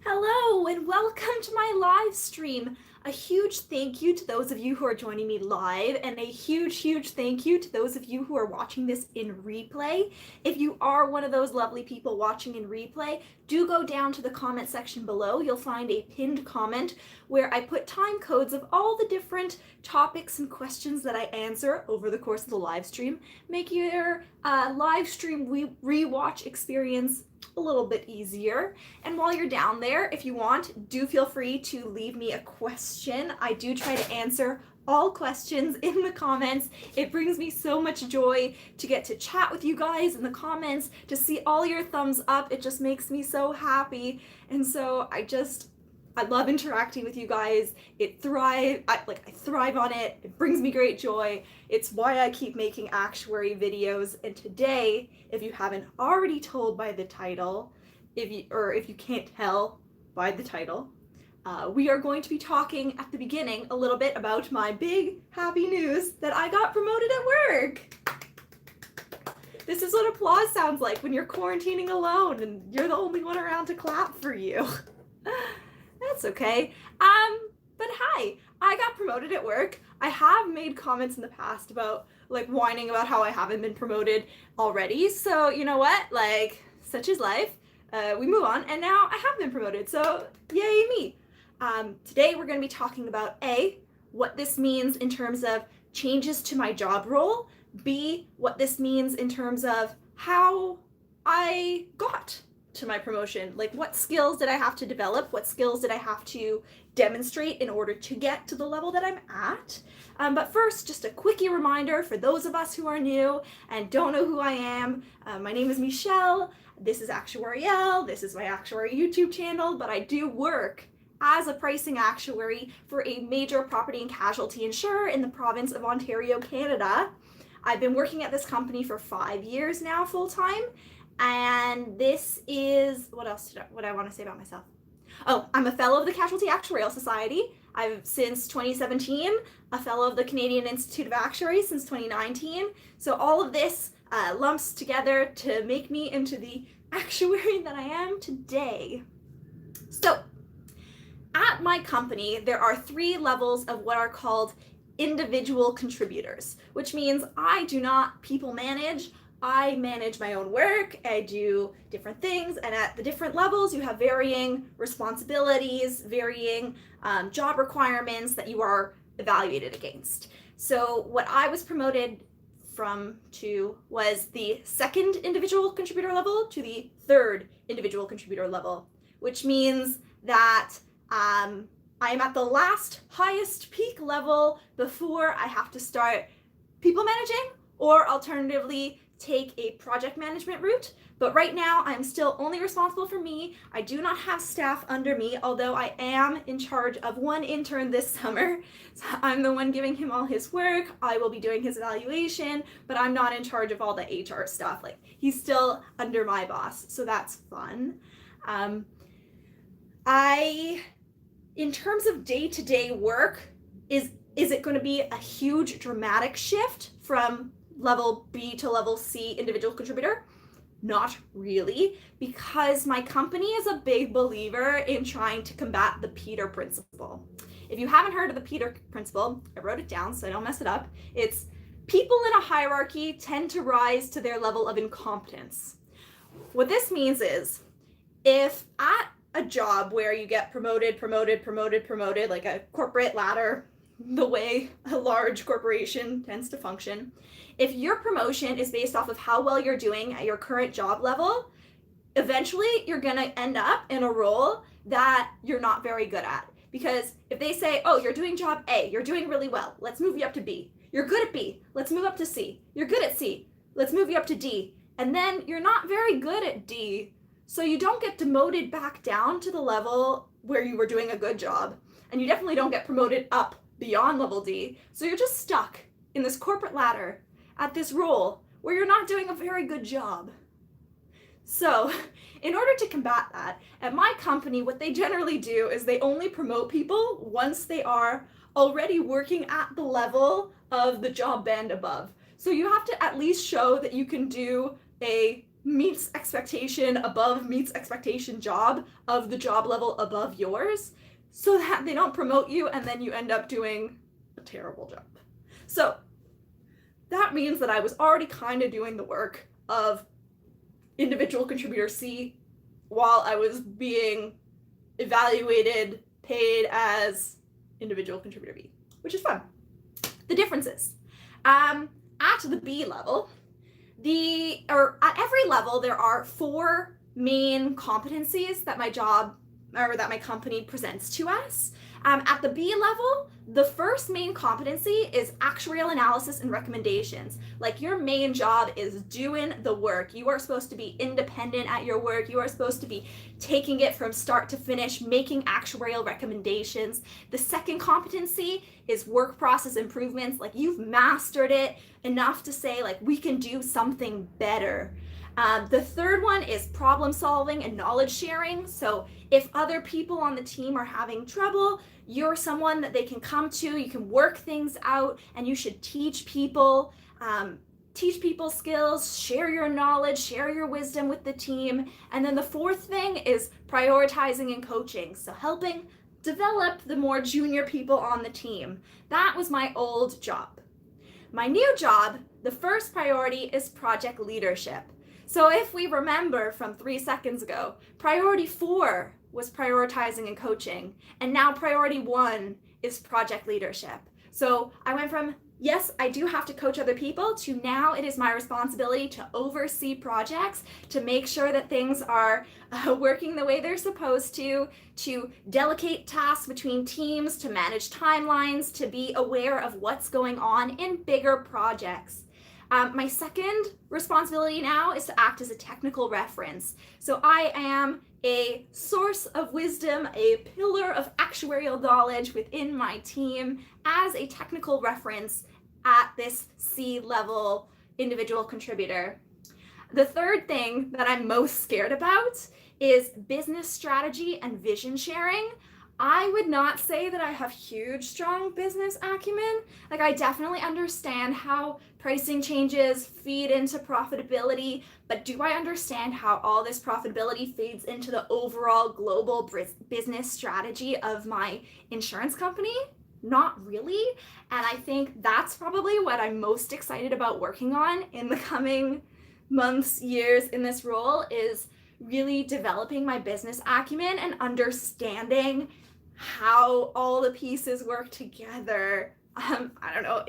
Hello and welcome to my live stream. A huge thank you to those of you who are joining me live, and a huge thank you to those of you who are watching this in replay. If you are one of those lovely people watching in replay, do go down to the comment section below. You'll find a pinned comment where I put time codes of all the different topics and questions that I answer over the course of the live stream. Make your live stream rewatch experience a little bit easier. And while you're down there, if you want, do feel free to leave me a question. I do try to answer all questions in the comments. It brings me so much joy to get to chat with you guys in the comments, to see all your thumbs up. It just makes me so happy. And so I love interacting with you guys. I thrive on it. It brings me great joy. It's why I keep making actuary videos. And today, if you haven't already told by the title, if you can't tell by the title, we are going to be talking at the beginning a little bit about my big happy news that I got promoted at work. This is what applause sounds like when you're quarantining alone and you're the only one around to clap for you. That's okay. But hi, I got promoted at work. I have made comments in the past about whining about how I haven't been promoted already. So you know what? Such is life. We move on, and now I have been promoted. So yay me. Today we're going to be talking about A, what this means in terms of changes to my job role. B, what this means in terms of how I got to my promotion. What skills did I have to develop? What skills did I have to demonstrate in order to get to the level that I'm at? But first, just a quickie reminder for those of us who are new and don't know who I am. My name is Michelle. This is Actuarial. This is my Actuary YouTube channel, but I do work as a pricing actuary for a major property and casualty insurer in the province of Ontario, Canada. I've been working at this company for 5 years now, full-time. And this is, what I want to say about myself? Oh, I'm a fellow of the Casualty Actuarial Society. I've since 2017, a fellow of the Canadian Institute of Actuaries since 2019. So all of this lumps together to make me into the actuary that I am today. So at my company, there are 3 levels of what are called individual contributors, which means I do not people manage. I manage my own work, I do different things, and at the different levels you have varying responsibilities, varying job requirements that you are evaluated against. So what I was promoted to was the 2nd individual contributor level to the 3rd individual contributor level, which means that I am at the last highest peak level before I have to start people managing, or alternatively take a project management route. But right now I'm still only responsible for me. I do not have staff under me, although I am in charge of one intern this summer. So I'm the one giving him all his work. I will be doing his evaluation, but I'm not in charge of all the HR stuff. He's still under my boss, so that's fun. In terms of day-to-day work, is it going to be a huge dramatic shift from level B to level C individual contributor? Not really, because my company is a big believer in trying to combat the Peter principle. If you haven't heard of the Peter principle, I wrote it down so I don't mess it up. It's people in a hierarchy tend to rise to their level of incompetence. What this means is, if at a job where you get promoted, like a corporate ladder, the way a large corporation tends to function, if your promotion is based off of how well you're doing at your current job level, eventually you're going to end up in a role that you're not very good at. Because if they say, oh, you're doing job A, you're doing really well, let's move you up to B. You're good at B, let's move up to C. You're good at C, let's move you up to D. And then you're not very good at D, so you don't get demoted back down to the level where you were doing a good job. And you definitely don't get promoted up beyond level D. So you're just stuck in this corporate ladder at this role where you're not doing a very good job. So in order to combat that, at my company, what they generally do is they only promote people once they are already working at the level of the job band above. So you have to at least show that you can do a meets expectation above meets expectation job of the job level above yours, so that they don't promote you and then you end up doing a terrible job. So that means that I was already kind of doing the work of individual contributor C while I was being evaluated, paid as individual contributor B, which is fun. The differences. At the B level, at every level, there are 4 main competencies that my job or that my company presents to us. At the B level, the first main competency is actuarial analysis and recommendations. Like, your main job is doing the work. You are supposed to be independent at your work. You are supposed to be taking it from start to finish, making actuarial recommendations. The second competency is work process improvements. Like, you've mastered it enough to say, like, we can do something better. The third one is problem solving and knowledge sharing. So if other people on the team are having trouble, you're someone that they can come to, you can work things out, and you should teach people skills, share your knowledge, share your wisdom with the team. And then the fourth thing is prioritizing and coaching. So helping develop the more junior people on the team. That was my old job. My new job, the first priority is project leadership. So if we remember from 3 seconds ago, priority 4 was prioritizing and coaching, and now priority 1 is project leadership. So I went from, yes, I do have to coach other people, to now it is my responsibility to oversee projects, to make sure that things are working the way they're supposed to delegate tasks between teams, to manage timelines, to be aware of what's going on in bigger projects. My second responsibility now is to act as a technical reference. So I am a source of wisdom, a pillar of actuarial knowledge within my team as a technical reference at this C-level individual contributor. The third thing that I'm most scared about is business strategy and vision sharing. I would not say that I have huge, strong business acumen. Like, I definitely understand how pricing changes feed into profitability, but do I understand how all this profitability feeds into the overall global business strategy of my insurance company? Not really. And I think that's probably what I'm most excited about working on in the coming months, years in this role, is really developing my business acumen and understanding how all the pieces work together. I don't know,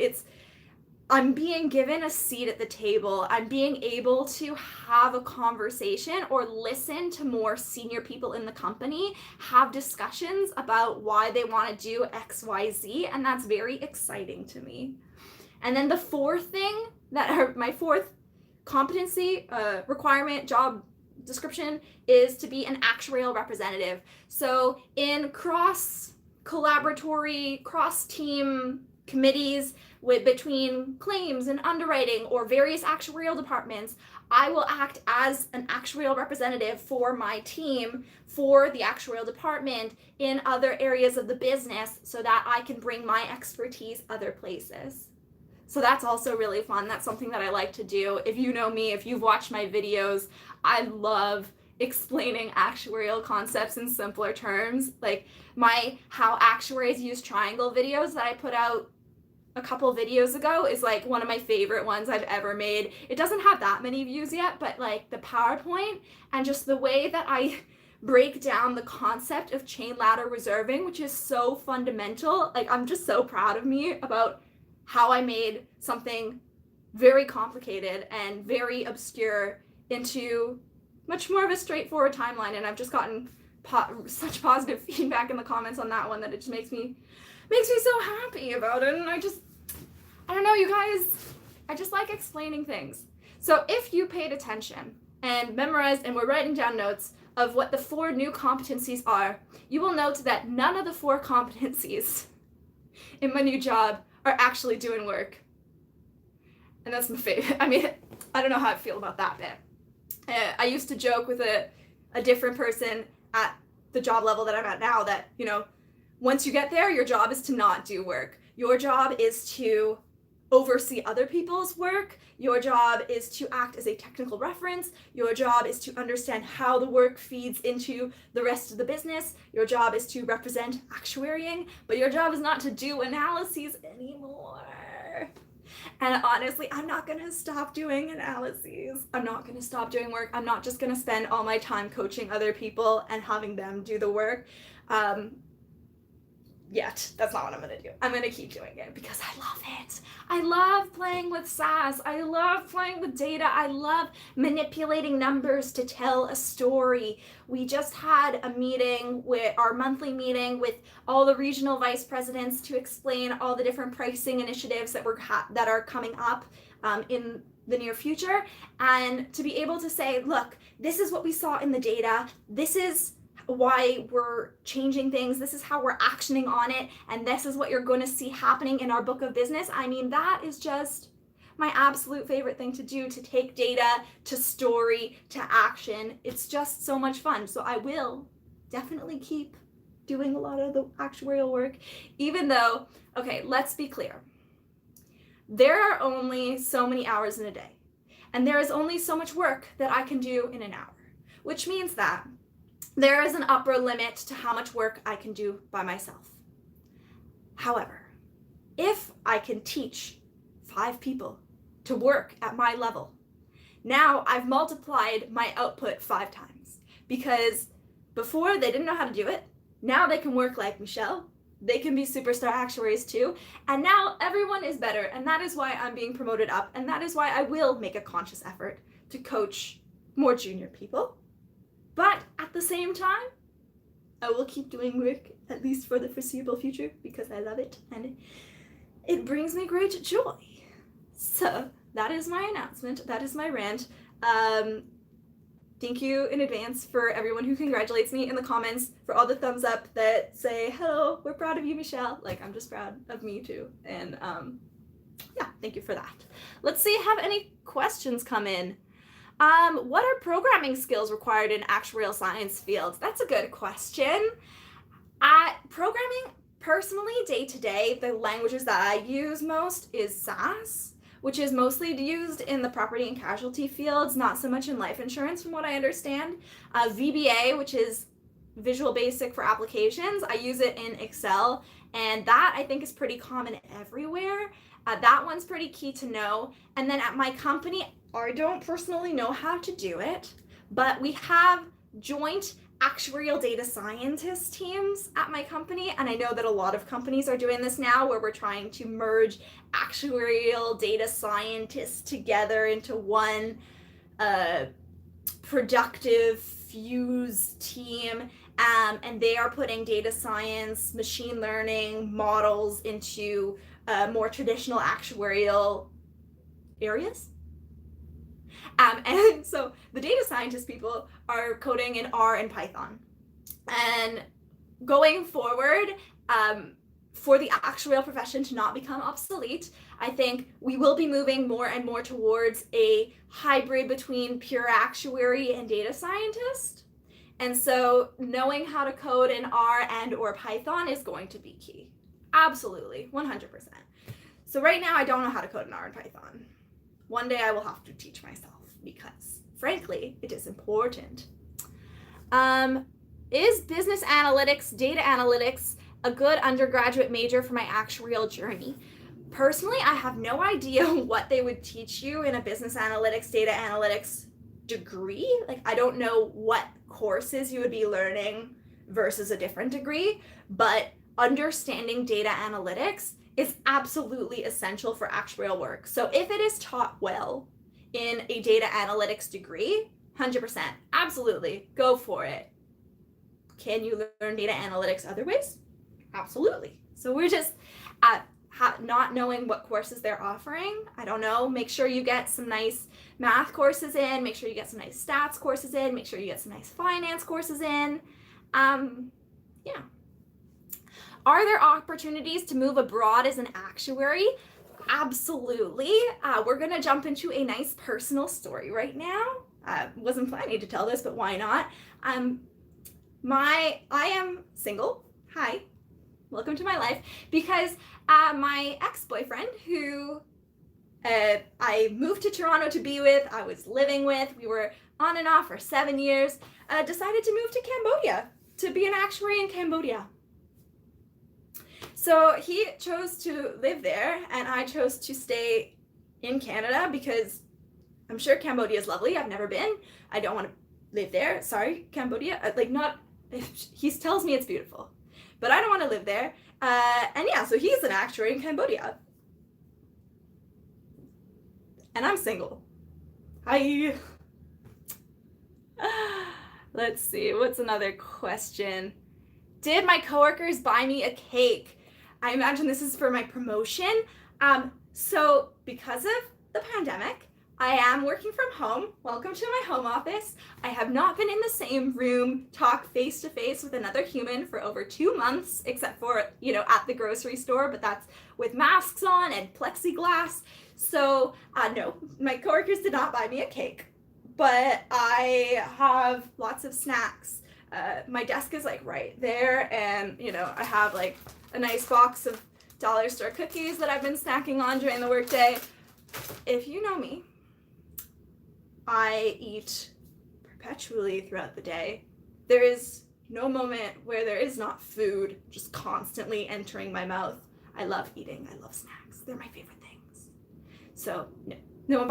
I'm being given a seat at the table. I'm being able to have a conversation or listen to more senior people in the company have discussions about why they want to do XYZ, and that's very exciting to me. And then the fourth thing, my fourth competency requirement, job description, is to be an actuarial representative. So in cross-collaboratory, cross-team committees between claims and underwriting or various actuarial departments, I will act as an actuarial representative for my team, for the actuarial department in other areas of the business, so that I can bring my expertise other places. So that's also really fun. That's something that I like to do. If you know me, if you've watched my videos, I love explaining actuarial concepts in simpler terms. Like my How Actuaries Use Triangle videos that I put out a couple videos ago is like one of my favorite ones I've ever made. It doesn't have that many views yet, but like the PowerPoint and just the way that I break down the concept of chain ladder reserving, which is so fundamental. Like, I'm just so proud of me about how I made something very complicated and very obscure into much more of a straightforward timeline. And I've just gotten such positive feedback in the comments on that one that it just makes me so happy about it. And I don't know, you guys, I just like explaining things. So if you paid attention and memorized and were writing down notes of what the 4 new competencies are, you will note that none of the 4 competencies in my new job are actually doing work. And that's my favorite. I mean, I don't know how I feel about that bit. I used to joke with a different person at the job level that I'm at now that, you know, once you get there, your job is to not do work. Your job is to oversee other people's work. Your job is to act as a technical reference. Your job is to understand how the work feeds into the rest of the business. Your job is to represent actuarying, but your job is not to do analyses anymore. And honestly, I'm not gonna stop doing analyses. I'm not gonna stop doing work. I'm not just gonna spend all my time coaching other people and having them do the work. Yet. That's not what I'm gonna do. I'm gonna keep doing it because I love it. I love playing with SAS. I love playing with data. I love manipulating numbers to tell a story. We just had a meeting with our monthly meeting with all the regional vice presidents to explain all the different pricing initiatives that that are coming up in the near future, and to be able to say, look, this is what we saw in the data. This is why we're changing things. This is how we're actioning on it. And this is what you're going to see happening in our book of business. I mean, that is just my absolute favorite thing to do, to take data to story to action. It's just so much fun. So I will definitely keep doing a lot of the actuarial work, even though, okay, let's be clear. There are only so many hours in a day, and there is only so much work that I can do in an hour, which means that there is an upper limit to how much work I can do by myself. However, if I can teach 5 people to work at my level, now I've multiplied my output 5 times, because before they didn't know how to do it. Now they can work like Michelle. They can be superstar actuaries too. And now everyone is better. And that is why I'm being promoted up. And that is why I will make a conscious effort to coach more junior people. But at the same time, I will keep doing work, at least for the foreseeable future, because I love it and it brings me great joy. So that is my announcement. That is my rant. Thank you in advance for everyone who congratulates me in the comments, for all the thumbs up that say, hello, we're proud of you, Michelle. Like, I'm just proud of me too. And yeah, thank you for that. Let's see, have any questions come in? What are programming skills required in actuarial science fields? That's a good question. Programming, personally, day to day, the languages that I use most is SAS, which is mostly used in the property and casualty fields, not so much in life insurance from what I understand. VBA, which is Visual Basic for Applications, I use it in Excel, and that I think is pretty common everywhere. That one's pretty key to know. And then at my company, I don't personally know how to do it, but we have joint actuarial data scientist teams at my company, and I know that a lot of companies are doing this now, where we're trying to merge actuarial data scientists together into one productive fuse team, and they are putting data science, machine learning models into more traditional actuarial areas. And so the data scientist people are coding in R and Python. And going forward, for the actuarial profession to not become obsolete, I think we will be moving more and more towards a hybrid between pure actuary and data scientist. And so knowing how to code in R and or Python is going to be key. Absolutely, 100%. So right now I don't know how to code in R and Python. One day I will have to teach myself, because frankly, it is important. Is business analytics, data analytics, a good undergraduate major for my actuarial journey? Personally, I have no idea what they would teach you in a business analytics, data analytics degree. Like, I don't know what courses you would be learning versus a different degree, but understanding data analytics is absolutely essential for actuarial work. So if it is taught well in a data analytics degree, 100%, absolutely, go for it. Can you learn data analytics other ways? Absolutely. So we're just not knowing what courses they're offering. I don't know. Make sure you get some nice math courses in. Make sure you get some nice stats courses in. Make sure you get some nice finance courses in. Yeah. Are there opportunities to move abroad as an actuary? Absolutely. We're going to jump into a nice personal story right now. Wasn't planning to tell this, but why not? I am single. Hi. Welcome to my life. Because my ex-boyfriend, who I moved to Toronto to be with, I was living with, we were on and off for 7 years, decided to move to Cambodia to be an actuary in Cambodia. So he chose to live there and I chose to stay in Canada because I'm sure Cambodia is lovely. I've never been. I don't want to live there. Sorry, Cambodia. He tells me it's beautiful, but I don't want to live there. And yeah, so he's an actuary in Cambodia. And I'm single. Hi. Let's see, what's another question? Did my coworkers buy me a cake? I imagine this is for my promotion. So because of the pandemic, I am working from home. Welcome to my home office. I have not been in the same room, talk face to face with another human for over 2 months, except for, at the grocery store, but that's with masks on and plexiglass. So no, my coworkers did not buy me a cake, but I have lots of snacks. My desk is like right there, and I have like a nice box of dollar store cookies that I've been snacking on during the workday. If you know me, I eat perpetually throughout the day. There is no moment where there is not food just constantly entering my mouth. I love eating. I love snacks. They're my favorite things. So no one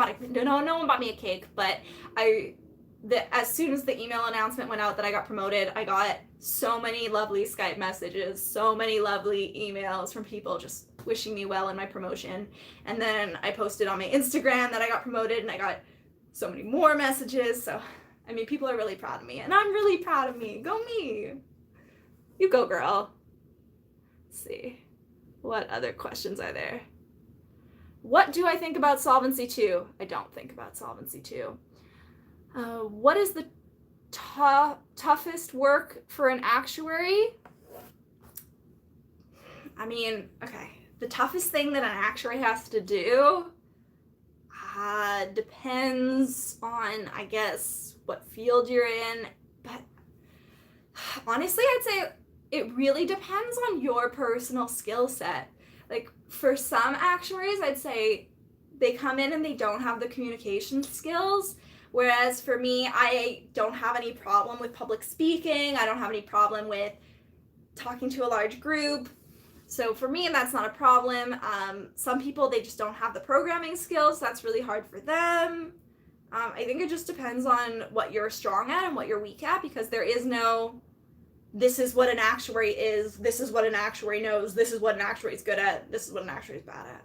bought me a cake, but as soon as the email announcement went out that I got promoted, I got so many lovely Skype messages, so many lovely emails from people just wishing me well in my promotion. And then I posted on my Instagram that I got promoted, and I got so many more messages. So, people are really proud of me, and I'm really proud of me. Go me. You go, girl. Let's see. What other questions are there? What do I think about Solvency 2? I don't think about Solvency 2. What is the toughest work for an actuary? Okay. The toughest thing that an actuary has to do depends on, I guess, what field you're in. But honestly, I'd say it really depends on your personal skill set. Like, for some actuaries, I'd say they come in and they don't have the communication skills. Whereas for me, I don't have any problem with public speaking. I don't have any problem with talking to a large group. So for me, that's not a problem. Some people, they just don't have the programming skills. That's really hard for them. I think it just depends on what you're strong at and what you're weak at, because there is no, this is what an actuary is, this is what an actuary knows, this is what an actuary is good at, this is what an actuary is bad at.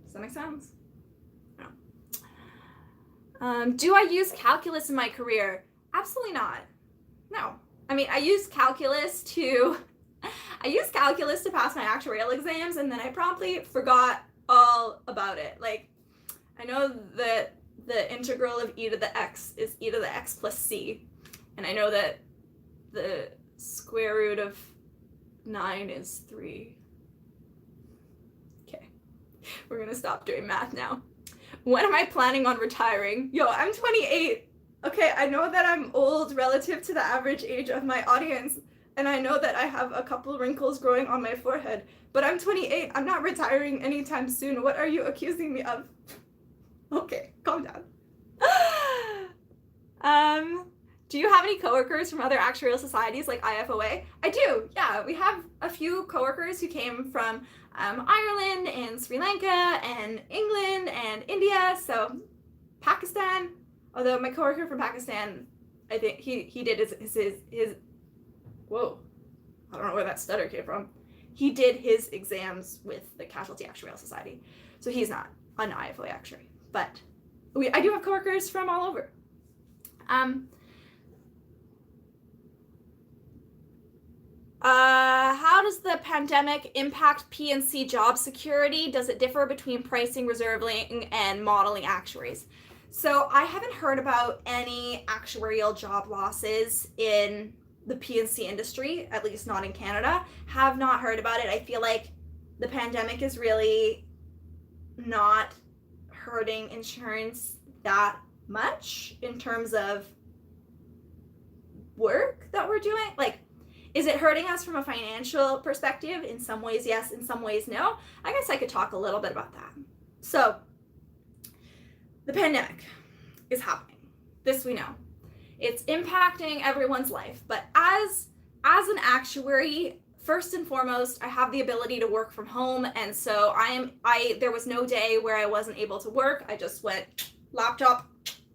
Does that make sense? No. Do I use calculus in my career? Absolutely not. No. I use calculus to pass my actuarial exams, and then I promptly forgot all about it. Like, I know that the integral of e to the x is e to the x plus c, and I know that the square root of 9 is 3. Okay, we're gonna stop doing math now. When am I planning on retiring? Yo, I'm 28. Okay, I know that I'm old relative to the average age of my audience, and I know that I have a couple wrinkles growing on my forehead, but I'm 28. I'm not retiring anytime soon. What are you accusing me of? Okay, calm down. Do you have any coworkers from other actuarial societies like IFOA? I do, yeah. We have a few coworkers who came from Ireland and Sri Lanka and England and India, so Pakistan. Although my coworker from Pakistan, I think he did his whoa, I don't know where that stutter came from. He did his exams with the Casualty Actuarial Society, so he's not an IFOA actuary. But I do have coworkers from all over. How does the pandemic impact P&C job security? Does it differ between pricing, reserving, and modeling actuaries? So I haven't heard about any actuarial job losses in the P&C industry, at least not in Canada. Have not heard about it. I feel like the pandemic is really not hurting insurance that much in terms of work that we're doing. Like, is it hurting us from a financial perspective? In some ways, yes. In some ways, no. I guess I could talk a little bit about that. So The pandemic is happening. This we know. It's impacting everyone's life, but as an actuary, first and foremost, I have the ability to work from home, and so there was no day where I wasn't able to work. I just went laptop,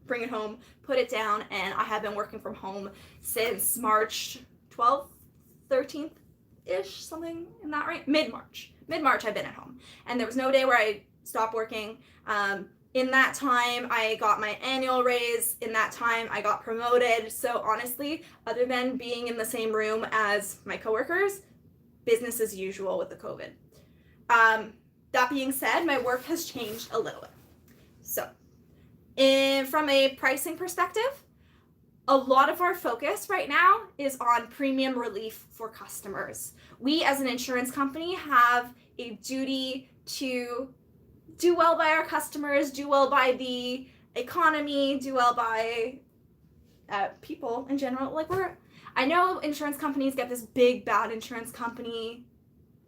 bring it home, put it down, and I have been working from home since March 12th, 13th-ish, something in that range. Mid-March I've been at home, and there was no day where I stopped working. In that time, I got my annual raise. In that time, I got promoted. So honestly, other than being in the same room as my coworkers, business as usual with the COVID. That being said, my work has changed a little bit. So from a pricing perspective, a lot of our focus right now is on premium relief for customers. We as an insurance company have a duty to do well by our customers, do well by the economy, do well by people in general. Like I know insurance companies get this big bad insurance company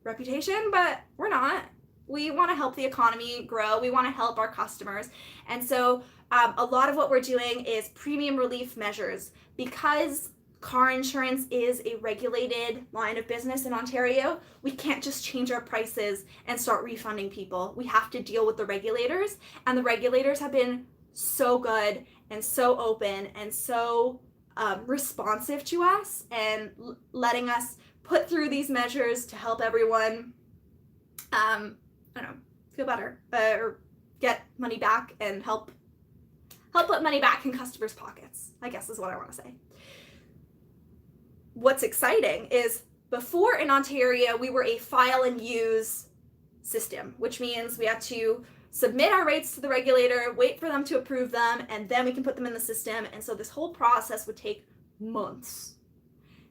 reputation, but we're not. We want to help the economy grow. We want to help our customers. And so a lot of what we're doing is premium relief measures. Because car insurance is a regulated line of business in Ontario, we can't just change our prices and start refunding people. We have to deal with the regulators, and the regulators have been so good and so open and so responsive to us and letting us put through these measures to help everyone feel better or get money back and help put money back in customers' pockets, I guess is what I want to say. What's exciting is before in Ontario, we were a file and use system, which means we had to submit our rates to the regulator, wait for them to approve them, and then we can put them in the system. And so this whole process would take months.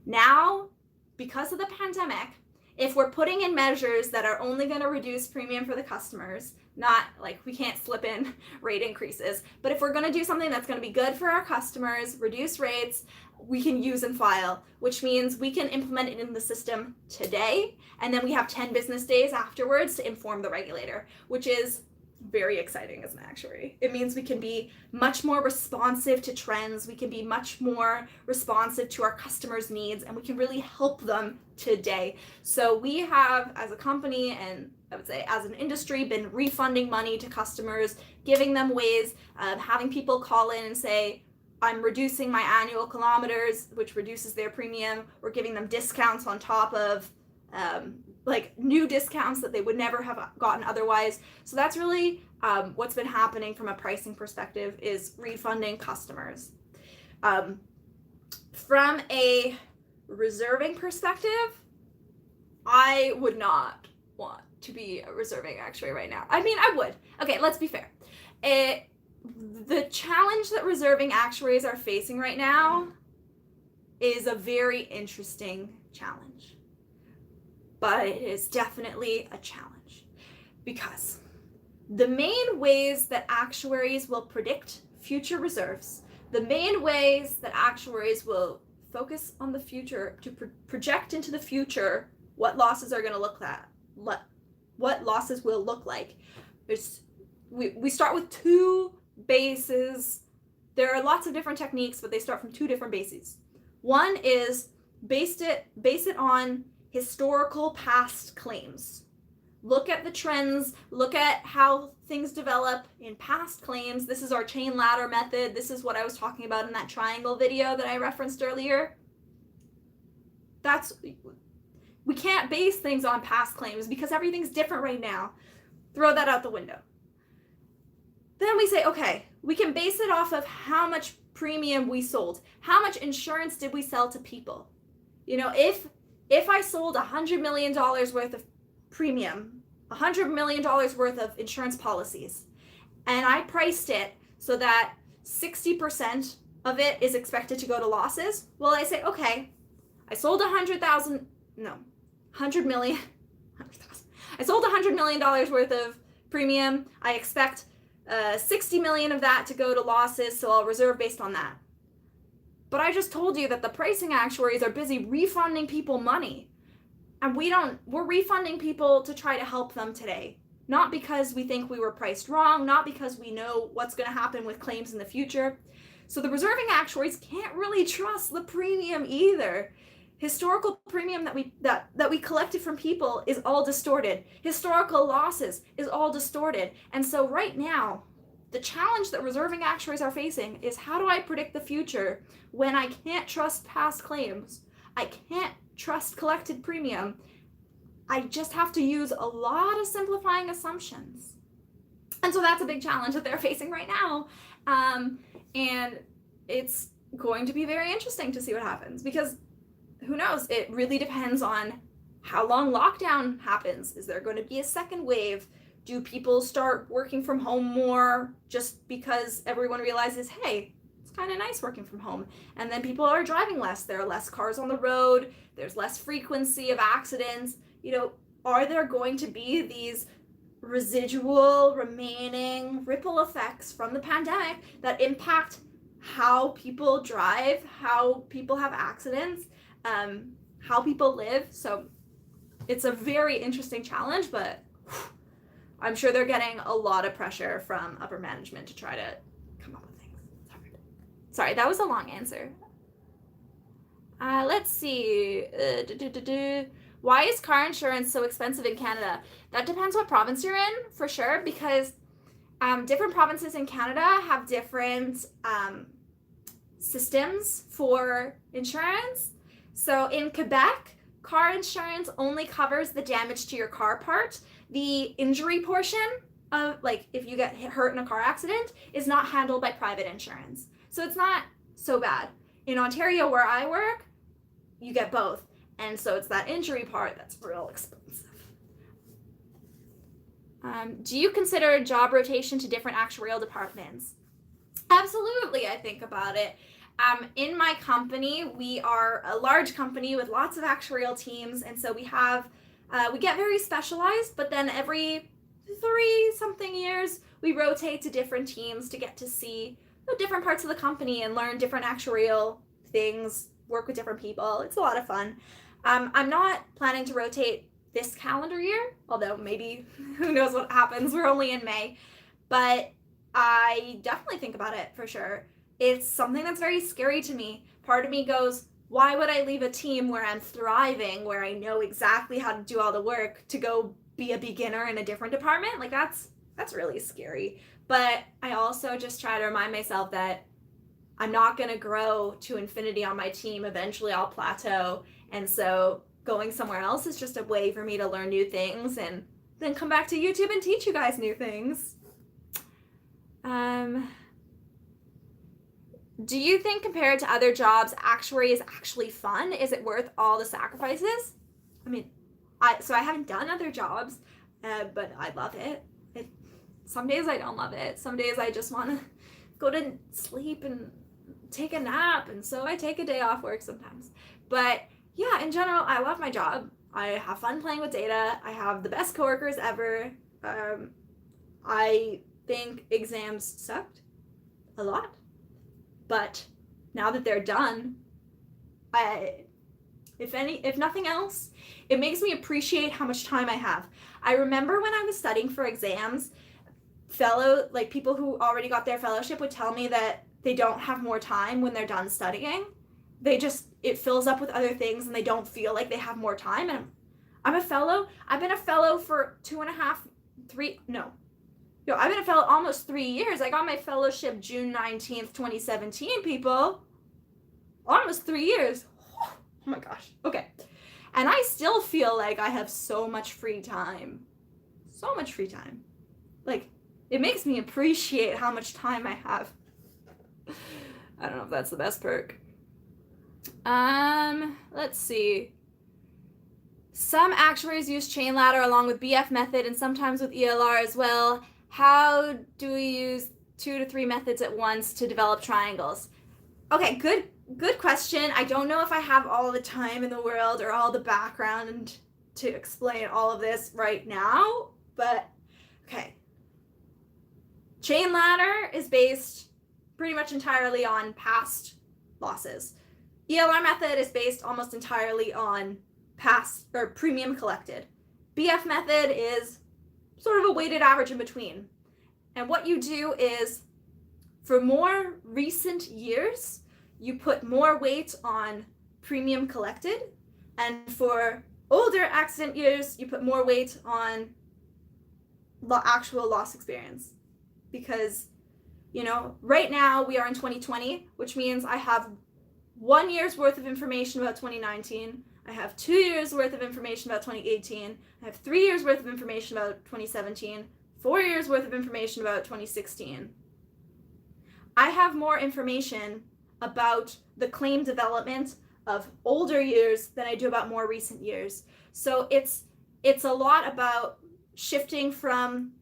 Now, because of the pandemic, if we're putting in measures that are only going to reduce premium for the customers, not like we can't slip in rate increases, but if we're going to do something that's going to be good for our customers, reduce rates, we can use and file, which means we can implement it in the system today, and then we have 10 business days afterwards to inform the regulator, which is very exciting as an actuary. It means we can be much more responsive to trends, we can be much more responsive to our customers' needs, and we can really help them today. So we have, as a company, and I would say as an industry, been refunding money to customers, giving them ways, having people call in and say, I'm reducing my annual kilometers, which reduces their premium. We're giving them discounts on top of like new discounts that they would never have gotten otherwise. So that's really what's been happening from a pricing perspective, is refunding customers. From a reserving perspective, I would not want to be a reserving actuary right now. I mean, I would. Okay, let's be fair. The challenge that reserving actuaries are facing right now is a very interesting challenge. But it is definitely a challenge, because the main ways that actuaries will predict future reserves, the main ways that actuaries will focus on the future to project into the future what losses are going to look at, what losses will look like. We start with two bases. There are lots of different techniques, but they start from two different bases. One is base it on historical past claims. Look at the trends, look at how things develop in past claims. This is our chain ladder method. This is what I was talking about in that triangle video that I referenced earlier. We can't base things on past claims because everything's different right now. Throw that out the window. Then we say, okay, we can base it off of how much premium we sold. How much insurance did we sell to people? You know, if I sold $100 million worth of premium, $100 million worth of insurance policies, and I priced it so that 60% of it is expected to go to losses, well, I say, okay, I sold $100 million. I sold $100 million worth of premium. I expect 60 million of that to go to losses, so I'll reserve based on that. But I just told you that the pricing actuaries are busy refunding people money. And we're refunding people to try to help them today, not because we think we were priced wrong, not because we know what's going to happen with claims in the future. So the reserving actuaries can't really trust the premium either. Historical premium that we collected from people is all distorted. Historical losses is all distorted. And so right now, the challenge that reserving actuaries are facing is, how do I predict the future when I can't trust past claims? I can't trust collected premium. I just have to use a lot of simplifying assumptions. And so that's a big challenge that they're facing right now. And it's going to be very interesting to see what happens, because who knows? It really depends on how long lockdown happens. Is there going to be a second wave? Do people start working from home more just because everyone realizes, hey, it's kind of nice working from home? And then people are driving less. There are less cars on the road. There's less frequency of accidents. Are there going to be these residual remaining ripple effects from the pandemic that impact how people drive, how people have accidents, how people live? So it's a very interesting challenge, but I'm sure they're getting a lot of pressure from upper management to try to come up with things. It's hard. Sorry, that was a long answer. Let's see. Why is car insurance so expensive in Canada? That depends what province you're in, for sure, because different provinces in Canada have different systems for insurance. So in Quebec, car insurance only covers the damage to your car part. The injury portion of, like, if you get hurt in a car accident, is not handled by private insurance. So it's not so bad. In Ontario, where I work, you get both. And so it's that injury part that's real expensive. Do you consider job rotation to different actuarial departments? Absolutely, I think about it. In my company, we are a large company with lots of actuarial teams, and so we get very specialized, but then every 3-something years, we rotate to different teams to get to see different parts of the company and learn different actuarial things, work with different people. It's a lot of fun. I'm not planning to rotate this calendar year, although maybe who knows what happens. We're only in May, but I definitely think about it for sure. It's something that's very scary to me. Part of me goes, why would I leave a team where I'm thriving, where I know exactly how to do all the work, to go be a beginner in a different department? Like, that's really scary. But I also just try to remind myself that I'm not going to grow to infinity on my team. Eventually I'll plateau. And so going somewhere else is just a way for me to learn new things and then come back to YouTube and teach you guys new things. Do you think, compared to other jobs, actuary is actually fun? Is it worth all the sacrifices? I mean, I haven't done other jobs, but I love it. Some days I don't love it. Some days I just want to go to sleep and take a nap, and so I take a day off work sometimes. But yeah, in general, I love my job. I have fun playing with data. I have the best coworkers ever. I think exams sucked a lot, but now that they're done, if nothing else, it makes me appreciate how much time I have. I remember when I was studying for exams, people who already got their fellowship would tell me that they don't have more time when they're done studying. It fills up with other things and they don't feel like they have more time. And I'm a fellow. I've been a fellow for I've been a fellow almost 3 years. I got my fellowship June 19th, 2017, people. Almost 3 years. Oh my gosh. Okay. And I still feel like I have so much free time. So much free time. Like, it makes me appreciate how much time I have. I don't know if that's the best perk. Let's see. Some actuaries use chain ladder along with BF method and sometimes with ELR as well. How do we use 2 to 3 methods at once to develop triangles? Okay, good question. I don't know if I have all the time in the world or all the background to explain all of this right now, but okay. Chain ladder is based pretty much entirely on past losses. ELR method is based almost entirely on past or premium collected. BF method is sort of a weighted average in between. And what you do is, for more recent years, you put more weight on premium collected, and for older accident years, you put more weight on actual loss experience. Because, right now we are in 2020, which means I have 1 year's worth of information about 2019. I have 2 years worth of information about 2018. I have 3 years worth of information about 2017, 4 years worth of information about 2016. I have more information about the claim development of older years than I do about more recent years. So it's a lot about shifting from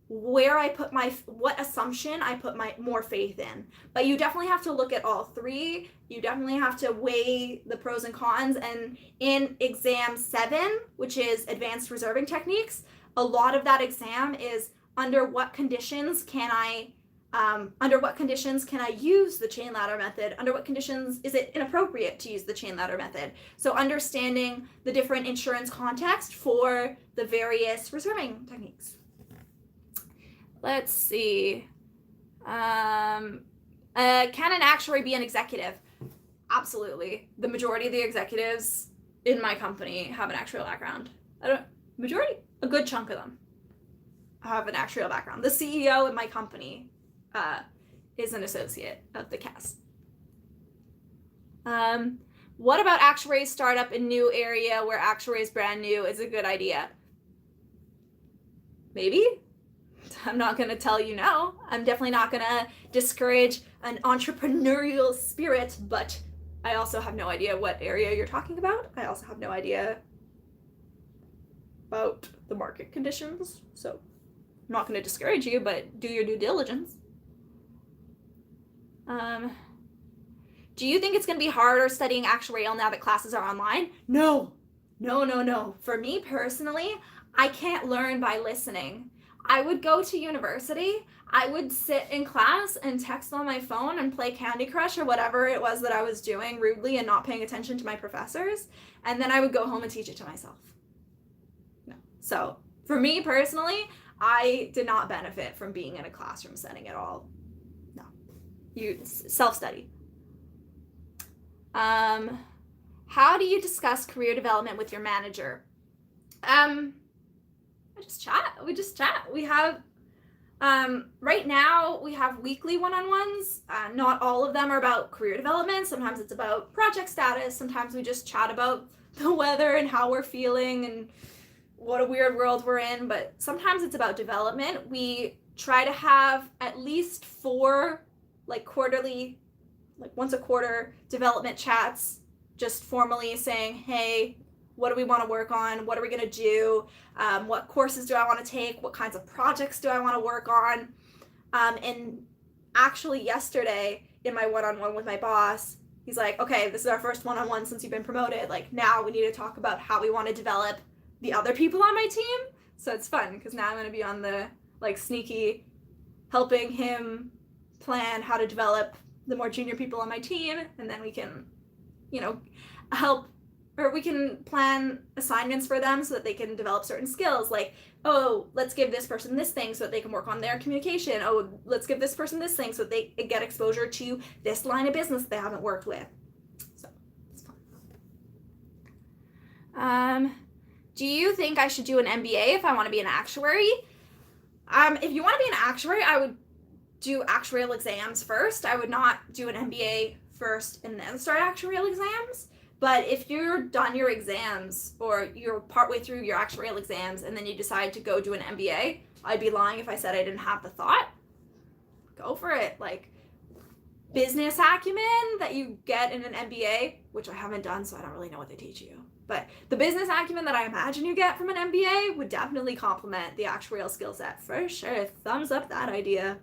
where I put what assumption I put my more faith in. But you definitely have to look at all three. You definitely have to weigh the pros and cons. And in exam 7, which is advanced reserving techniques, a lot of that exam is under what conditions can I use the chain ladder method? Under what conditions is it inappropriate to use the chain ladder method? So understanding the different insurance context for the various reserving techniques. Let's see. Can an actuary be an executive? Absolutely. The majority of the executives in my company have an actuarial background. A good chunk of them have an actuarial background. The CEO in my company is an associate of the CAS. What about actuaries startup in new area where actuary is brand new is a good idea? Maybe. I'm not going to tell you no. I'm definitely not going to discourage an entrepreneurial spirit, but I also have no idea what area you're talking about. I also have no idea about the market conditions, so I'm not going to discourage you, but do your due diligence. Do you think it's going to be harder studying actuarial now that classes are online? No. For me personally, I can't learn by listening. I would go to university, I would sit in class and text on my phone and play Candy Crush or whatever it was that I was doing rudely and not paying attention to my professors, and then I would go home and teach it to myself. No. So for me personally, I did not benefit from being in a classroom setting at all. No. You self-study. How do you discuss career development with your manager? We just chat. We have, right now we have weekly one-on-ones. Not all of them are about career development. Sometimes it's about project status. Sometimes we just chat about the weather and how we're feeling and what a weird world we're in. But sometimes it's about development. We try to have at least 4 quarterly, once a quarter development chats, just formally saying, hey, what do we want to work on? What are we going to do? What courses do I want to take? What kinds of projects do I want to work on? And actually yesterday in my one-on-one with my boss, he's like, okay, this is our first one-on-one since you've been promoted. Now we need to talk about how we want to develop the other people on my team. So it's fun because now I'm going to be on the sneaky helping him plan how to develop the more junior people on my team. And then we can, help, or we can plan assignments for them so that they can develop certain skills. Let's give this person this thing so that they can work on their communication. Let's give this person this thing so that they get exposure to this line of business that they haven't worked with. So it's fun. Do you think I should do an MBA if I want to be an actuary? If you want to be an actuary, I would do actuarial exams first. I would not do an MBA first and then start actuarial exams. But if you're done your exams or you're partway through your actuarial exams and then you decide to go do an MBA, I'd be lying if I said I didn't have the thought. Go for it. Business acumen that you get in an MBA, which I haven't done, so I don't really know what they teach you. But the business acumen that I imagine you get from an MBA would definitely complement the actuarial skill set for sure. Thumbs up that idea.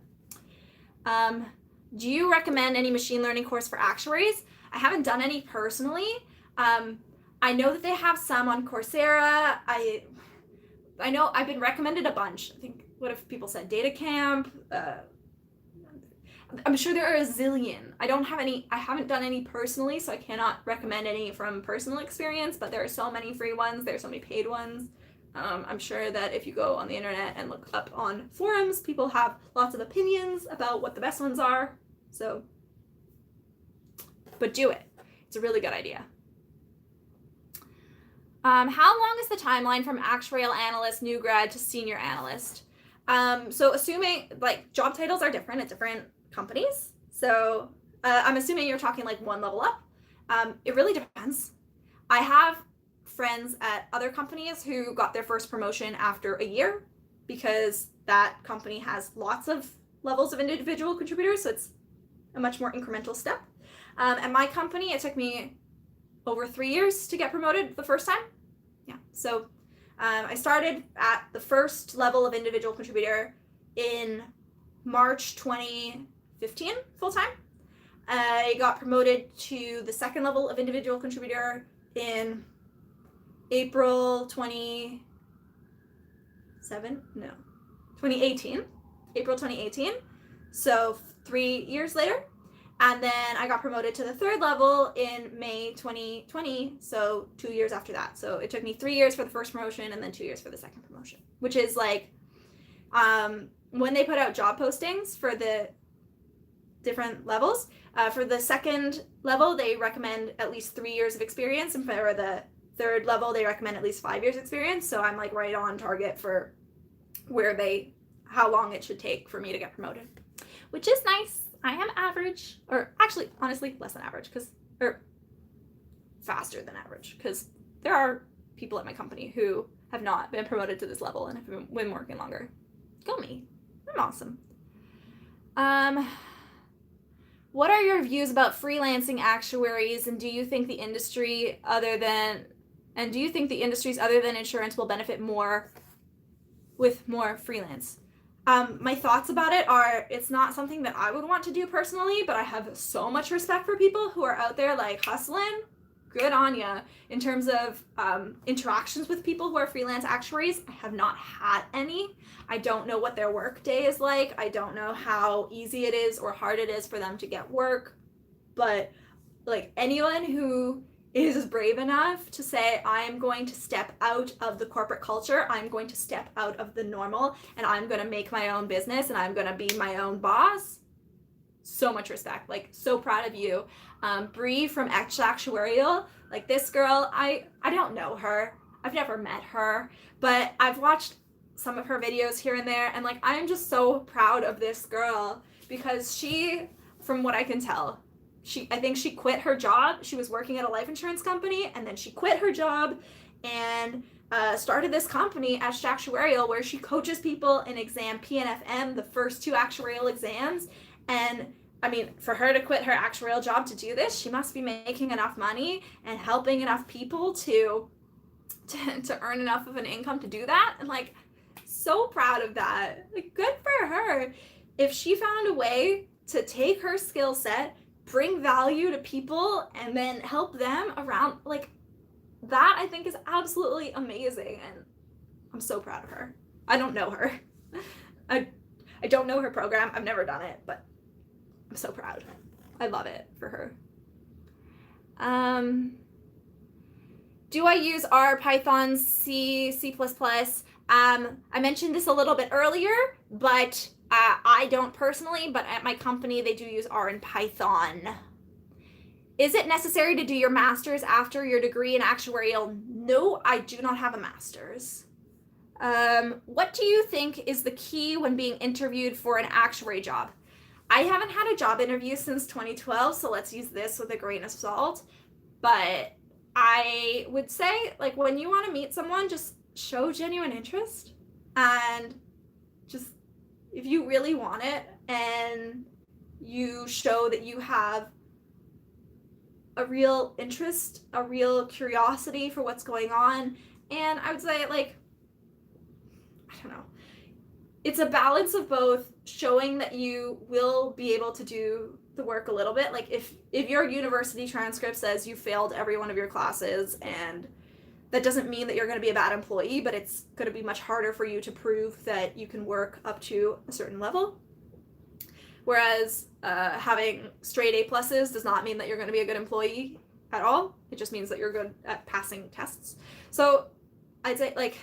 Do you recommend any machine learning course for actuaries? I haven't done any personally. I know that they have some on Coursera. I know I've been recommended a bunch. I think, what if people said Data Camp? I'm sure there are a zillion. I haven't done any personally, so I cannot recommend any from personal experience, but there are so many free ones. There are so many paid ones. I'm sure that if you go on the internet and look up on forums, people have lots of opinions about what the best ones are. So, but do it. It's a really good idea. How long is the timeline from actuarial analyst, new grad to senior analyst? So assuming, like, job titles are different at different companies. So I'm assuming you're talking like one level up. It really depends. I have friends at other companies who got their first promotion after a year because that company has lots of levels of individual contributors, so it's a much more incremental step. At my company, it took me over 3 years to get promoted the first time. Yeah, so I started at the first level of individual contributor in March 2015 full-time. I got promoted to the second level of individual contributor in April 2018. April 2018. So 3 years later. And then I got promoted to the third level in May 2020, so 2 years after that. So it took me 3 years for the first promotion and then 2 years for the second promotion, which is like when they put out job postings for the different levels, for the second level, they recommend at least 3 years of experience, and for the third level, they recommend at least 5 years experience. So I'm like right on target for how long it should take for me to get promoted, which is nice. I am average, or actually, honestly, less than average, or faster than average, because there are people at my company who have not been promoted to this level and have been working longer. Go me. I'm awesome. What are your views about freelancing actuaries, and do you think the industries other than insurance will benefit more with more freelance? My thoughts about it are, it's not something that I would want to do personally, but I have so much respect for people who are out there like hustling. Good on ya. In terms of interactions with people who are freelance actuaries, I have not had any. I don't know what their work day is like. I don't know how easy it is or hard it is for them to get work. But like anyone who is brave enough to say, I am going to step out of the corporate culture, I'm going to step out of the normal, and I'm going to make my own business, and I'm going to be my own boss. So much respect. Like, so proud of you. Bree from Actuarial, like this girl, I don't know her. I've never met her, but I've watched some of her videos here and there, and like, I'm just so proud of this girl because she, from what I can tell, I think she quit her job. She was working at a life insurance company, and then she quit her job and started this company, Actuarial, where she coaches people in exam PNFM, the first 2 actuarial exams. And I mean, for her to quit her actuarial job to do this, she must be making enough money and helping enough people to earn enough of an income to do that. And like, so proud of that. Like, good for her. If she found a way to take her skill set, bring value to people, and then help them around, like, that I think is absolutely amazing, and I'm so proud of her. I don't know her. I don't know her program. I've never done it, but I'm so proud. I love it for her. Do I use R, Python, C, C++? I mentioned this a little bit earlier, but I don't personally, but at my company, they do use R and Python. Is it necessary to do your master's after your degree in actuarial? No, I do not have a master's. What do you think is the key when being interviewed for an actuary job? I haven't had a job interview since 2012, so let's use this with a grain of salt. But I would say, like, when you want to meet someone, just show genuine interest, and just, if you really want it and you show that you have a real interest, a real curiosity for what's going on, and I would say, like, I don't know, it's a balance of both showing that you will be able to do the work a little bit. Like, if your university transcript says you failed every one of your classes, and that doesn't mean that you're going to be a bad employee, but it's going to be much harder for you to prove that you can work up to a certain level. Whereas having straight A pluses does not mean that you're going to be a good employee at all. It just means that you're good at passing tests. So I'd say, like,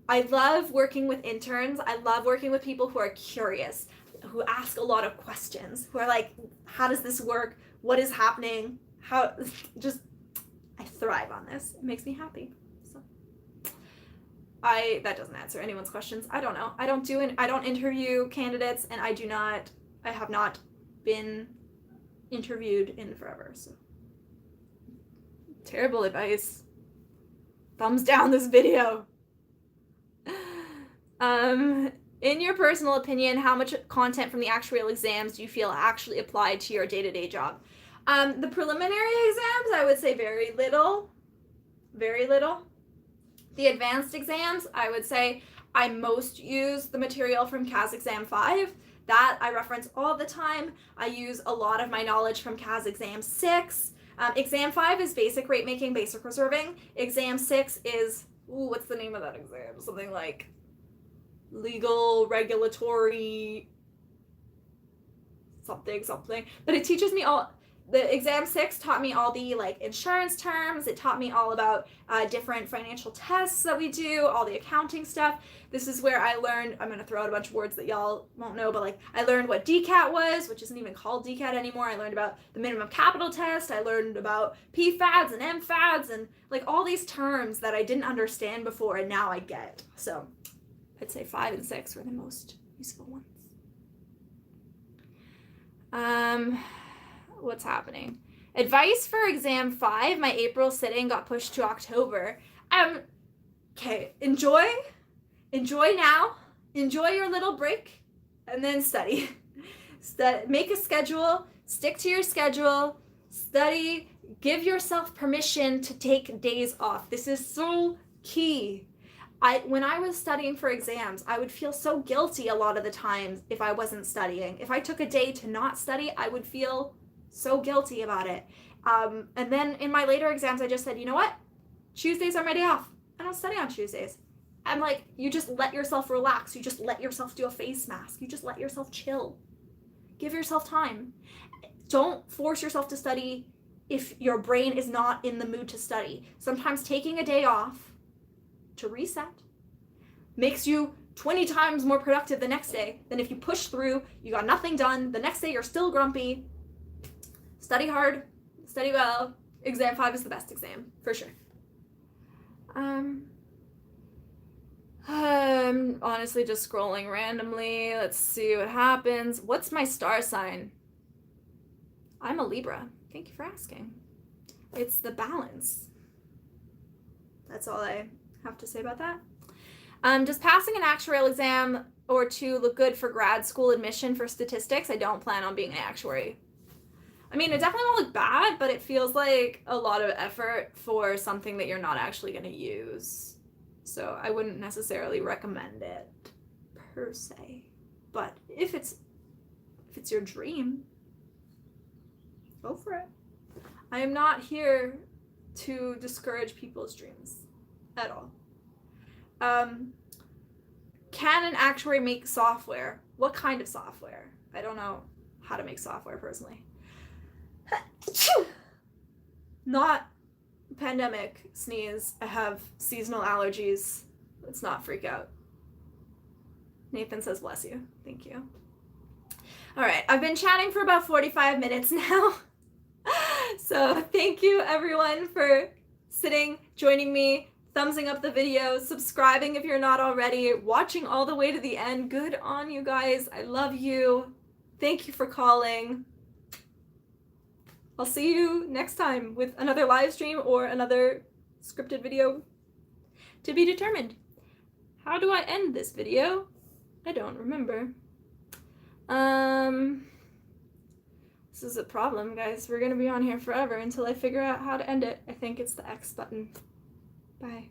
I love working with interns. I love working with people who are curious, who ask a lot of questions, who are like, how does this work? What is happening? How, just, I thrive on this. It makes me happy. So that doesn't answer anyone's questions. I don't know. I don't interview candidates, and I have not been interviewed in forever. So terrible advice. Thumbs down this video. In your personal opinion, how much content from the actuarial exams do you feel actually applied to your day-to-day job? The preliminary exams, I would say very little. Very little. The advanced exams, I would say I most use the material from CAS Exam 5. That I reference all the time. I use a lot of my knowledge from CAS Exam 6. Exam 5 is basic rate making, basic reserving. Exam 6 is, what's the name of that exam? Something like legal, regulatory, something. But it teaches me all, the exam 6 taught me all the like insurance terms. It taught me all about different financial tests that we do, all the accounting stuff. This is where I learned, I'm going to throw out a bunch of words that y'all won't know, but like I learned what DCAT was, which isn't even called DCAT anymore. I learned about the minimum capital test. I learned about PFADs and MFADs and like all these terms that I didn't understand before and now I get. So I'd say 5 and 6 were the most useful ones. What's happening? Advice for exam 5, my April sitting got pushed to October. Okay, enjoy now, enjoy your little break, and then study. Make a schedule, stick to your schedule, study, give yourself permission to take days off. This is so key. When I was studying for exams, I would feel so guilty a lot of the times if I wasn't studying. If I took a day to not study, I would feel so guilty about it. And then in my later exams, I just said, you know what? Tuesdays are my day off. I don't study on Tuesdays. I'm like, you just let yourself relax. You just let yourself do a face mask. You just let yourself chill. Give yourself time. Don't force yourself to study if your brain is not in the mood to study. Sometimes taking a day off to reset makes you 20 times more productive the next day than if you push through, you got nothing done, the next day you're still grumpy. Study hard, study well. Exam 5 is the best exam, for sure. I'm honestly just scrolling randomly. Let's see what happens. What's my star sign? I'm a Libra. Thank you for asking. It's the balance. That's all I have to say about that. Does passing an actuarial exam or two look good for grad school admission for statistics? I don't plan on being an actuary. I mean, it definitely won't look bad, but it feels like a lot of effort for something that you're not actually going to use. So I wouldn't necessarily recommend it per se. But if it's your dream, go for it. I am not here to discourage people's dreams at all. Can an actuary make software? What kind of software? I don't know how to make software personally. Not pandemic sneeze. I have seasonal allergies. Let's not freak out. Nathan says bless you. Thank you. All right, I've been chatting for about 45 minutes now. So thank you everyone for sitting, joining me, thumbsing up the video, subscribing if you're not already, watching all the way to the end. Good on you guys. I love you. Thank you for calling. I'll see you next time with another live stream or another scripted video to be determined. How do I end this video? I don't remember. This is a problem, guys. We're gonna be on here forever until I figure out how to end it. I think it's the X button. Bye.